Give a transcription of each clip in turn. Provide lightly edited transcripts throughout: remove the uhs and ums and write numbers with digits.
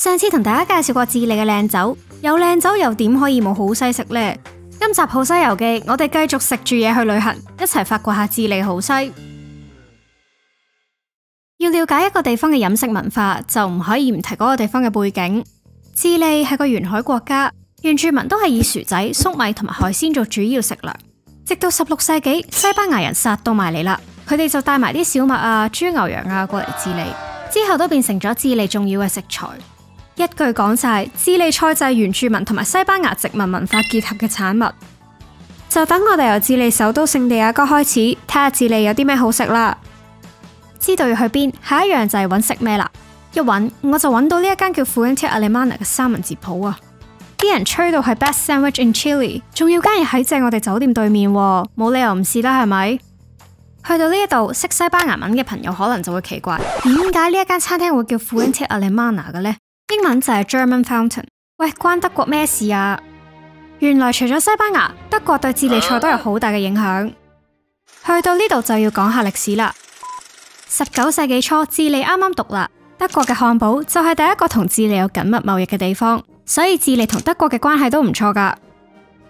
上次同大家介紹過智利嘅靚酒，有靚酒又點可以冇好西食呢？今集好西遊記，我哋繼續食住嘢去旅行，一齊發掘下智利好西。要了解一個地方嘅飲食文化，就唔可以唔提嗰個地方嘅背景。智利係個沿海國家，原住民都係以薯仔、粟米同埋海鮮做主要食糧。直到16世紀，西班牙人殺到埋嚟啦，佢哋就帶埋啲小麥啊、豬牛羊啊過嚟智利，之後都變成咗智利重要嘅食材。一句講晒，智利菜就係原住民同埋西班牙殖民文化結合嘅產物。就等我哋由智利首都聖地亞哥開始，睇下智利有啲咩好食啦。知道要去邊，下一樣就係揾食咩啦。一揾我就揾到呢一間叫 Fuente Alemana 嘅三文治鋪啊！啲人吹到係 Best Sandwich in Chile， 仲要間嘢喺正我哋酒店對面，冇理由唔試啦，係咪？去到呢一度，識西班牙文嘅朋友可能就會奇怪，點解呢一間餐廳會叫 Fuente Alemana 嘅呢？英文就係 German Fountain。喂，關德國咩事啊？原來除咗西班牙，德國對智利菜都有好大嘅影響。去到呢度就要講下歷史啦。19世紀初，智利啱啱獨立，德國嘅漢堡就係第一個同智利有緊密貿易嘅地方，所以智利同德國嘅關係都唔錯噶。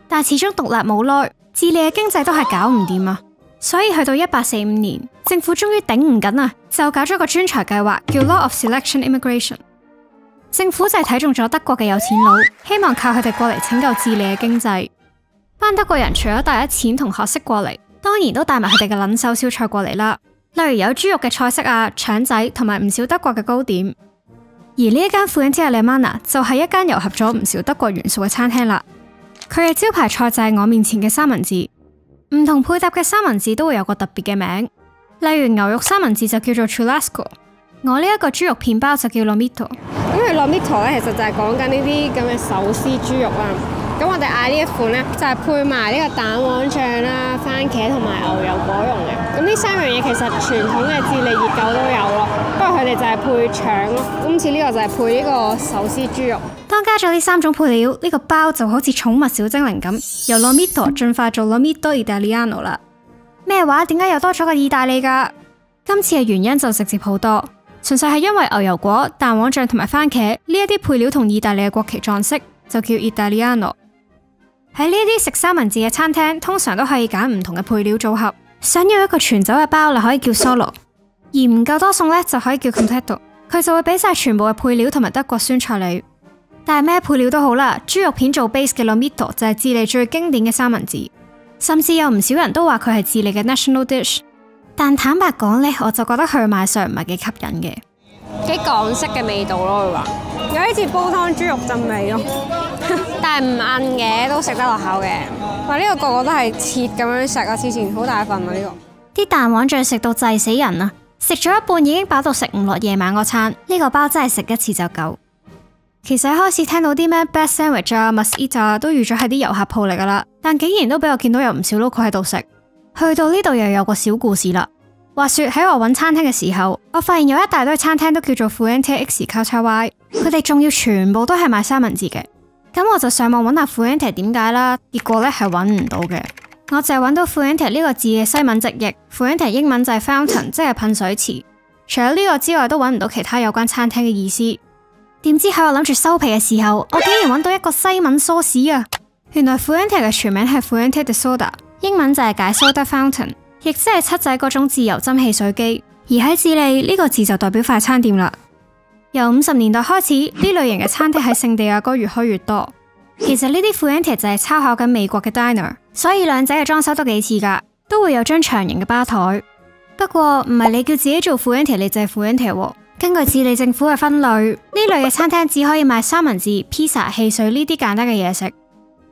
但始終獨立冇耐，智利嘅經濟都係搞唔掂啊。所以去到1845年，政府終於頂唔緊啊，就搞咗個專才計劃，叫 Law of Selection Immigration。政府就係睇中咗德國嘅有錢佬，希望靠佢哋過嚟拯救智利嘅經濟。班德國人除咗帶咗錢同學識過嚟，當然都帶埋佢哋嘅撚手小菜過嚟啦。例如有豬肉嘅菜式啊、腸仔同埋唔少德國嘅糕點。而呢一間 Fuente Alemana 就係一間糅合咗唔少德國元素嘅餐廳啦。佢嘅招牌菜就係我面前嘅三文治，唔同配搭嘅三文治都會有個特別嘅名，例如牛肉三文治就叫做 Churrasco， 我呢一個豬肉片包就叫 Lomito。咁佢 Lomito 咧，其實就係講緊呢啲咁嘅手撕豬肉啦。咁我哋嗌呢一款咧，就係配埋呢個蛋黃醬啦、番茄同埋牛油果蓉嘅。咁呢三樣嘢其實傳統嘅智利熱狗都有咯，不過佢哋就係配腸咯。今次呢個就係配呢個手撕豬肉。當加咗呢3種配料，呢個包就好似寵物小精靈咁，由 Lomito 進化做 Lomito Italiano 啦。咩話？點解又多咗個意大利噶？今次嘅原因就直接好多，純粹係因為牛油果、蛋黃醬同埋番茄呢一啲配料同意大利嘅國旗撞色，就叫 Italiano。喺呢啲食三文治嘅餐廳，通常都可以揀唔同嘅配料組合。想要一個全酒嘅包，你可以叫 Solo； 而唔夠多餸呢，就可以叫 Completo。佢就會俾晒全部嘅配料同埋德國酸菜你。但係咩配料都好啦，豬肉片做 base 嘅 Lomito 就係智利最經典嘅三文治，甚至有唔少人都話佢係智利嘅 national dish。但坦白講呢，我就覺得佢賣相唔係幾吸引嘅，幾港式嘅味道咯。佢話有啲似煲湯豬肉浸味咯，但係唔韌嘅，都食得落口嘅。哇！呢個個都係切咁樣食啊，之前好大份啊呢個。啲蛋黃醬食到滯死人啊！食咗一半已經飽到食唔落夜晚嗰餐，呢個包真係食一次就夠。其實一開始聽到啲咩 Best Sandwich 啊、Must Eat 啊，都預咗係啲遊客鋪嚟噶啦，但竟然都俾我見到有唔少 local 喺度食。去到呢度又有個小故事啦。話說喺我揾餐廳嘅時候，我發現有一大堆餐廳都叫做 Fuente X Culture Y， 佢哋仲要全部都係賣三文治嘅。咁我就上網揾下 Fuente 點解啦，結果呢係揾唔到嘅。我就係揾到 Fuente 呢個字嘅西文直譯 ，Fuente 英文就係 Fountain， 即係噴水池。除咗呢個之外，都揾唔到其他有關餐廳嘅意思。點知喺我諗住收皮嘅時候，我竟然揾到一個西文梳士啊！原來 Fuente 嘅全名係 Fuente de Soda， 英文就係解 Soda Fountain， 亦即係七仔嗰種自由斟汽水機。而喺智利呢個字就代表快餐店啦。由50年代開始，呢類型嘅餐廳喺聖地亞哥越開越多。其實呢啲 Fuente 就係參考緊美國嘅 diner， 所以兩者嘅裝修都幾似噶，都會有張長形嘅吧台。不過唔係你叫自己做 Fuente 你就係 Fuente 喎。根據智利政府嘅分類，呢類嘅餐廳只可以賣三文治、披薩、汽水呢啲簡單嘅嘢食。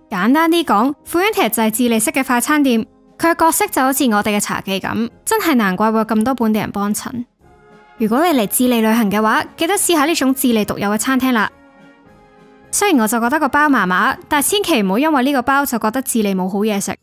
簡單啲講 ，Fuente 就係智利式嘅快餐店，佢嘅角色就好似我哋嘅茶記咁，真係難怪會有咁多本地人幫襯。如果你嚟智利旅行嘅話，記得試下呢種智利獨有嘅餐廳啦。雖然我就覺得個包麻麻，但千祈唔好因為呢個包就覺得智利冇好嘢食。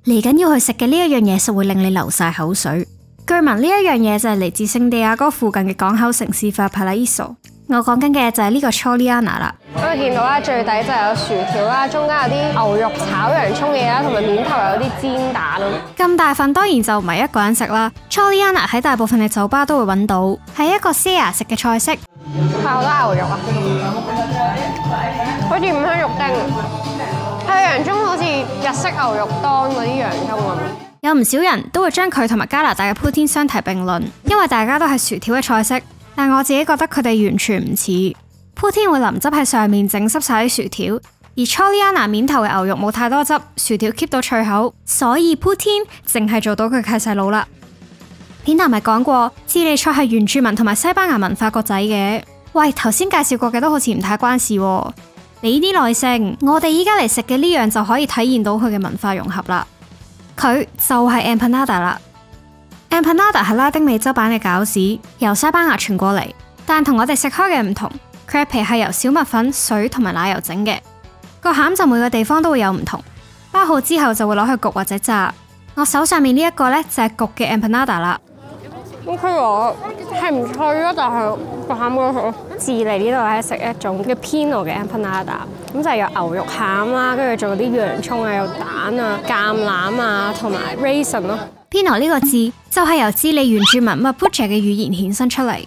嚟緊要去食嘅呢一樣嘢，實會令你流晒口水。據聞呢一樣嘢就係嚟自聖地亞哥附近嘅港口城市化 Paraíso。我講緊嘅就係呢個 Choliana 啦。咁見到啦，最底就有薯條啦，中間有啲牛肉炒洋葱嘢啦，同埋面頭有啲煎蛋咯。咁大份當然就唔係一個人食啦。Choliana 喺大部分嘅酒吧都會揾到，係一個西亞式嘅菜式。係好多牛肉啊，好似五香肉丁，係洋葱好似日式牛肉檔嗰啲洋葱咁。有唔少人都會將佢同埋加拿大嘅 poutine 相提並論，因為大家都係薯條嘅菜式，但我自己覺得佢哋完全唔似。poutine 會淋汁喺上面整濕晒啲薯條，而 Choliana 面頭嘅牛肉冇太多汁，薯條 keep 到脆口，所以 poutine 淨係做到佢契細佬啦。片頭咪講過，智利菜係原住民同埋西班牙文化個仔嘅。喂，頭先介紹過嘅都好似唔太關事喎。你啲耐性，我哋依家嚟食嘅呢樣就可以體現到佢嘅文化融合啦。佢就係 empanada 啦。empanada 係拉丁美洲版嘅餃子，由西班牙傳過嚟，但同我哋食開嘅唔同，佢嘅皮係由小麥粉、水同埋奶油整嘅。個餡就每個地方都會有唔同，包好之後就會攞去焗或者炸。我手上面呢一個呢，就係焗嘅 empanada 啦。咁佢話係唔脆咯，但係個餡好好。智利呢度咧食一種叫 Pinot 嘅 empanada，咁就係有牛肉餡啦，跟住仲有啲洋葱啊、有蛋啊、橄欖啊，同埋 raisin 咯。Pinot 呢個字就係由智利原住民 Mapuche 嘅語言衍生出嚟，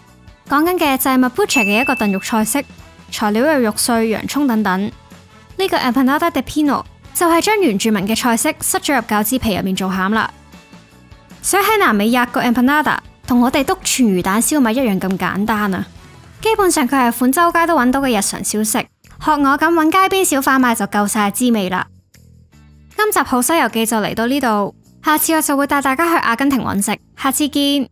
講緊嘅就係 Mapuche 嘅一個燉肉菜式，材料有肉碎、洋葱等等。呢個 empanada de Pinot 就係將原住民嘅菜式塞咗入餃子皮入面做餡啦。所以喺南美壓個 empanada 同我哋篤全魚蛋燒賣一樣咁簡單啊！基本上佢係款周街都揾到嘅日常小食，學我咁揾街邊小販賣就夠晒滋味啦。今集好西遊記就嚟到呢度，下次我就會帶大家去阿根廷揾食，下次見。